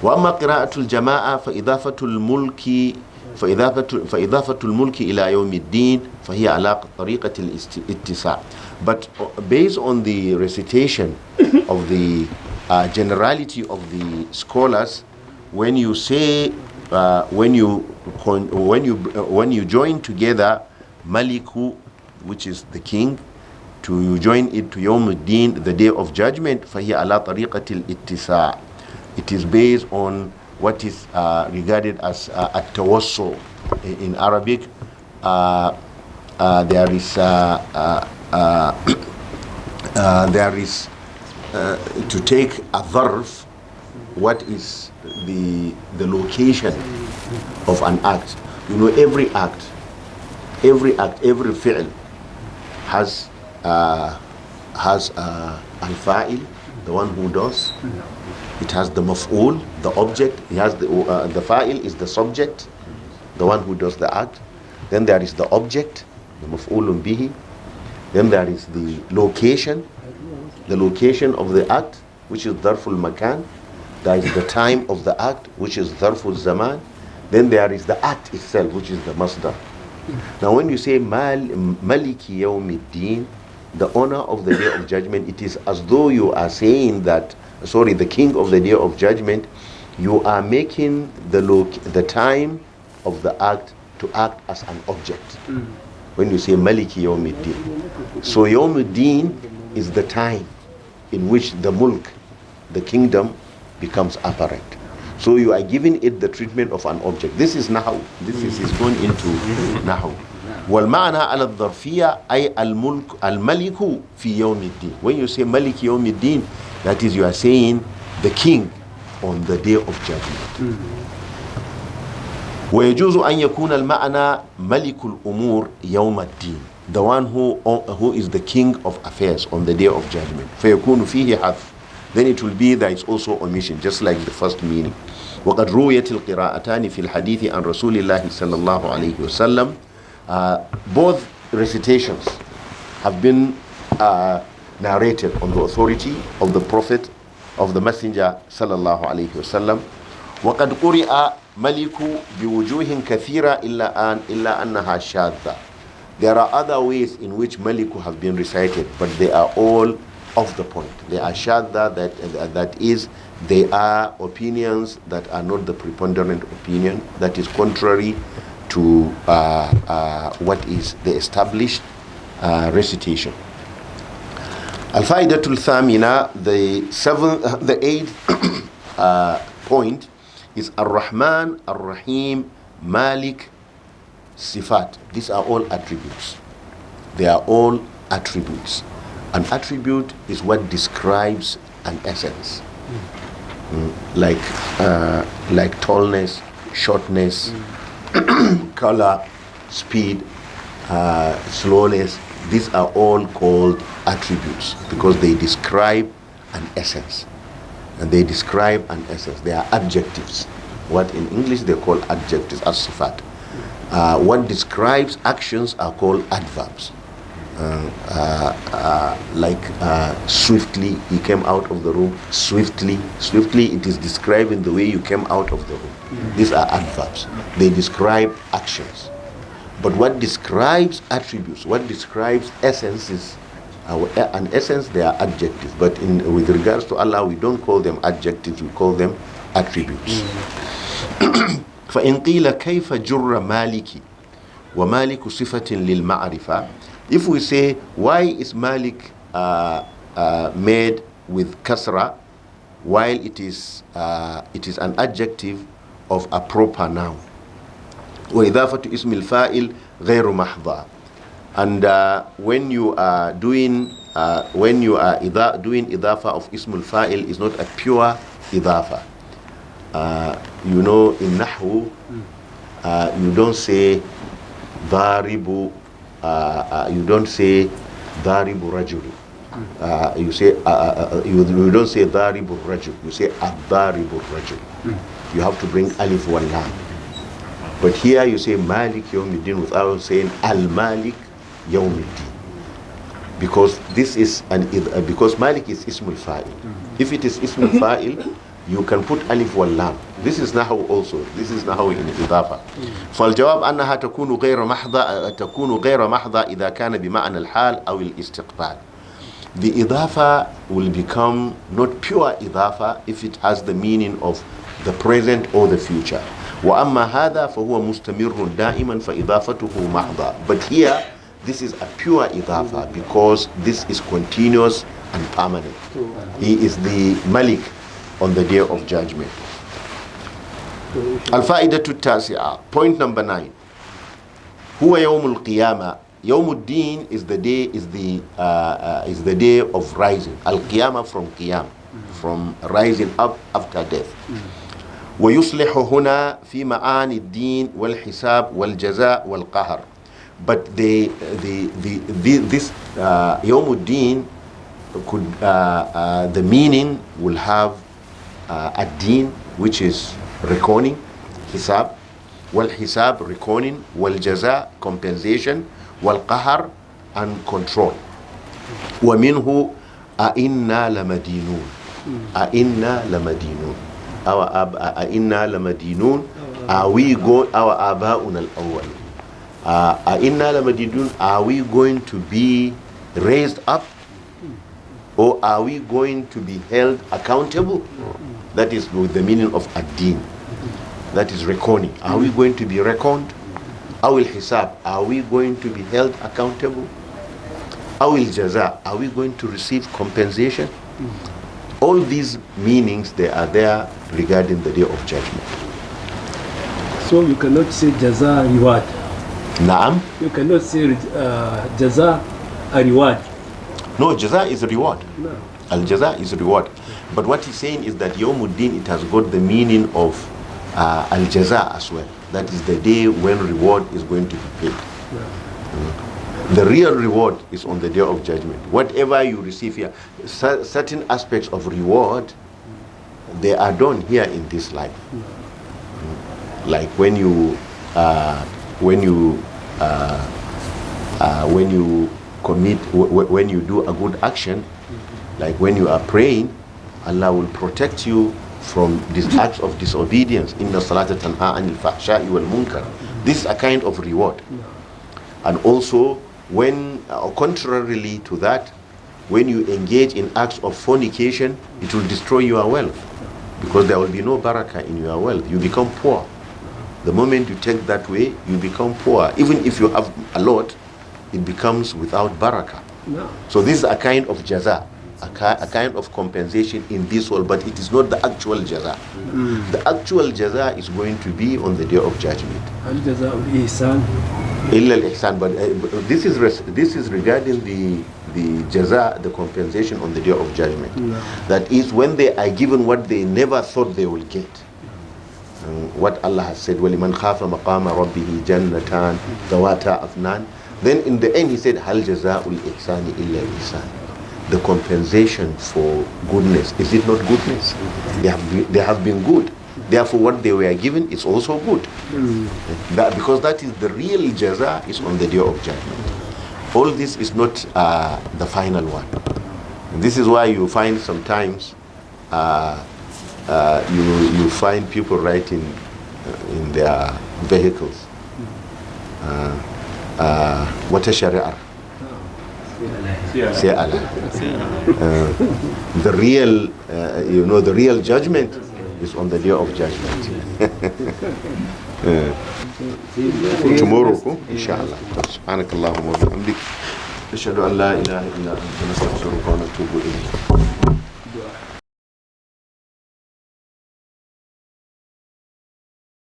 وأما قراءة الجماعة فإضافة الملك إلى يوم الدين فهي على طريقة الاتساع. But based on the recitation of the generality of the scholars, when you say when you join together Maliku, which is the king, you join it to Yawm al-Din, the day of judgment, فهي على طريقة الاتساع. It is based on what is regarded as at-tawassul. In Arabic, there is to take a dharf, what is the location of an act. You know, every act, every fi'l has al-fa'il, the one who does. It has the maf'ul, the object. It has the fa'il is the subject, the one who does the act. Then there is the object, the maf'ulun bihi. Then there is the location of the act, which is dharful makan. There is the time of the act, which is dharful zaman. Then there is the act itself, which is the masdar. Now when you say Maliki Yawmiddin, the honor of the day of judgment, it is as though you are saying that, the king of the day of judgment, you are making the time of the act to act as an object. When you say Maliki Yawmiddin, so Yawmiddin is the time in which the mulk, the kingdom, becomes apparent. So you are giving it the treatment of an object. This is Nahu. This is going into Nahu. والمعنى على الظرفية أي الملك الملك في يوم الدين. When you say Malik يوم الدين, that is, you are saying the king on the day of judgment. ويجوز أن يكون المعنى ملك الأمور يوم الدين, the one who is the king of affairs on the day of judgment. فيكون فيه حذف, then it will be that it's also omission, just like the first meaning. وقد رويت القراءتان في الحديث عن رسول الله صلى الله عليه وسلم. Both recitations have been narrated on the authority of the Prophet, of the Messenger صلى الله عليه وسلم. وقد قرئ ملك بوجوه كثيرة إلا أنها شاذة. There are other ways in which Maliku have been recited, but they are all off the point. They are shadda, that is, they are opinions that are not the preponderant opinion, that is contrary to what is the established recitation. Al-Faidatul Thamina, the eighth point is Ar-Rahman, Ar-Rahim, Malik, Sifat. These are all attributes. They are all attributes. An attribute is what describes an essence, like tallness, shortness, color, speed, slowness. These are all called attributes because they describe an essence. And they describe an essence. They are adjectives. What in English they call adjectives, as sifat. What describes actions are called adverbs. Like swiftly, he came out of the room. Swiftly, it is describing the way you came out of the room. These are adverbs. They describe actions. But what describes attributes, what describes essences, an essence, they are adjectives. But with regards to Allah, we don't call them adjectives, we call them attributes. فإن قيل كيف جر مالك ومالك صفة للمعرفة. If we say, why is Malik made with kasra while it is an adjective of a proper noun? وإضافة اسم الفاعل غير محضة. And when you are doing idafa of ismul fa'il, is not a pure idafa. In Nahwu, you don't say dharibu, you don't say dharibu rajulu. You say you don't say dharibu rajul, you say adharibu rajul. You have to bring alif wal lam. But here you say Malik Yawmiddin without saying Al-Malik Yawmiddin. Because this is because Malik is Ismul Fa'il. If it is Ismul Fa'il, you can put alif wal lam. This is nahaw also. This is nahaw in idafa. فالجواب أنها تكون غير محضة إذا كان بمعنى الحال أو الاستقبال. The idafa will become not pure idafa if it has the meaning of the present or the future. وأما هذا فهو مستمر دائما فإضافته محضة. But here this is a pure idafa because this is continuous and permanent. He is the Malik on the day of judgment. الفائدة التاسعة. Point number 9. هو يوم القيامة. يوم الدين is the day of rising. Al-Qiyamah from Qiyam, from rising up after death. ويصلح هنا في معاني الدين والحساب والجزاء والقهر. But this يوم الدين could the meaning will have ad-din, which is reckoning, hisab, والحساب reckoning, والجزاء compensation, والقهر and control. ومنه أئنا لمدينون. أئنا لمدينون. أئنا لمدينون. Are we going? Our آباؤنا الأول. أئنا لمدينون. Are we going to be raised up, or are we going to be held accountable? That is with the meaning of ad-din. That is reckoning. Are we going to be reckoned? أو الحساب. Are we going to be held accountable? أو الجزاء. Are we going to receive compensation? All these meanings, they are there regarding the day of judgment. So you cannot say jaza reward. Naam. You cannot say jaza a reward. No, jaza is a reward. No. Al-jaza is a reward. But what he's saying is that Yawmuddin, it has got the meaning of al-jaza as well. That is the day when reward is going to be paid. No. The real reward is on the day of judgment. Whatever you receive here, certain aspects of reward, they are done here in this life. No. Like when you do a good action, like when you are praying, Allah will protect you from these acts of disobedience. Inna salata tanha anil fahsha'i wal munkar. This is a kind of reward. And also, when contrarily to that, when you engage in acts of fornication, it will destroy your wealth, because there will be no barakah in your wealth. You become poor. The moment you take that way, you become poor. Even if you have a lot, it becomes without barakah. No. So this is a kind of jaza, a kind of compensation in this world, but it is not the actual jaza. The actual jaza is going to be on the day of judgment. Al-jaza al-ihsan. Illa al-ihsan. But this is regarding the jaza, the compensation on the day of judgment. No. That is when they are given what they never thought they will get. What Allah has said, وَلِمَنْ خَافَ مَقَامَ رَبِّهِ جَنَّتَانِ ذَوَاتَا أَفْنَانٍ. Then in the end he said, هَلْ جَزَاءُ الْإِحْسَانِ إِلَّا الْإِحْسَانِ. The compensation for goodness, is it not goodness? They have been good. Therefore what they were given is also good. Because that is the real jaza, is on the day of judgment. All this is not the final one. And this is why you find sometimes you find people writing in their vehicles what a sharia, say Allah. The real the real judgment is on the day of judgment. Tomorrow inshallah. Subhanakallahumma wa bihamdik, ashhadu an la ilaha illa anta, nastaghfiruka wa natubu ilayk.